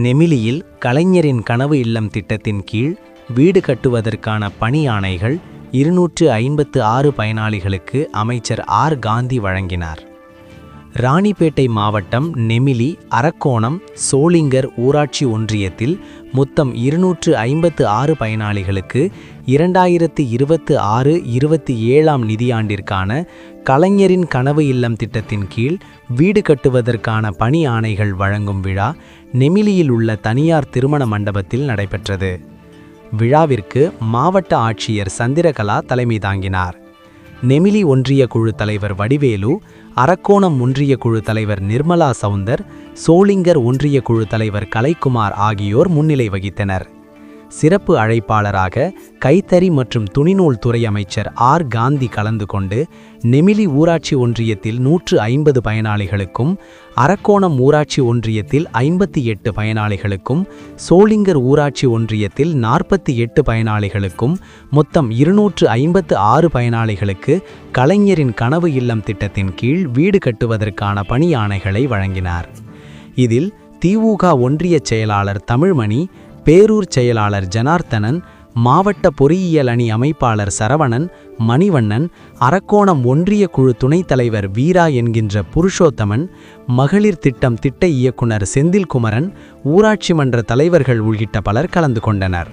நெமிலியில் கலைஞரின் கனவு இல்லம் திட்டத்தின் கீழ் வீடு கட்டுவதற்கான பணி ஆணைகள் 256 பயனாளிகளுக்கு அமைச்சர் ஆர் காந்தி வழங்கினார். ராணிப்பேட்டை மாவட்டம் நெமிலி, அரக்கோணம், சோளிங்கர் ஊராட்சி ஒன்றியத்தில் மொத்தம் 256 பயனாளிகளுக்கு 2026-27 நிதியாண்டிற்கான கலைஞரின் கனவு இல்லம் திட்டத்தின் கீழ் வீடு கட்டுவதற்கான பணி ஆணைகள் வழங்கும் விழா நெமிலியில் உள்ள தனியார் திருமண மண்டபத்தில் நடைபெற்றது. விழாவிற்கு மாவட்ட ஆட்சியர் சந்திரகலா தலைமை தாங்கினார். நெமிலி ஒன்றிய குழு தலைவர் வடிவேலு, அரக்கோணம் ஒன்றிய குழு தலைவர் நிர்மலா சவுந்தர், சோளிங்கர் ஒன்றிய குழு தலைவர் கலைக்குமார் ஆகியோர் முன்னிலை வகித்தனர். சிறப்பு அழைப்பாளராக கைத்தறி மற்றும் துணிநூல் துறை அமைச்சர் ஆர் காந்தி கலந்து கொண்டு நெமிலி ஊராட்சி ஒன்றியத்தில் 150 பயனாளிகளுக்கும், அரக்கோணம் ஊராட்சி ஒன்றியத்தில் 58 பயனாளிகளுக்கும், சோளிங்கர் ஊராட்சி ஒன்றியத்தில் 48 பயனாளிகளுக்கும் மொத்தம் 256 பயனாளிகளுக்கு கலைஞரின் கனவு இல்லம் திட்டத்தின் கீழ் வீடு கட்டுவதற்கான பணி ஆணைகளை வழங்கினார். இதில் திமுக ஒன்றிய செயலாளர் தமிழ்மணி, பேரூர் செயலாளர் ஜனார்த்தனன், மாவட்ட பொறியியல் அணி அமைப்பாளர் சரவணன், மணிவண்ணன், அரக்கோணம் ஒன்றிய குழு துணைத் தலைவர் வீரா என்கின்ற புருஷோத்தமன், மகளிர் திட்டம் திட்ட இயக்குனர் செந்தில்குமரன், ஊராட்சி மன்ற தலைவர்கள் உள்ளிட்ட பலர் கலந்து கொண்டனர்.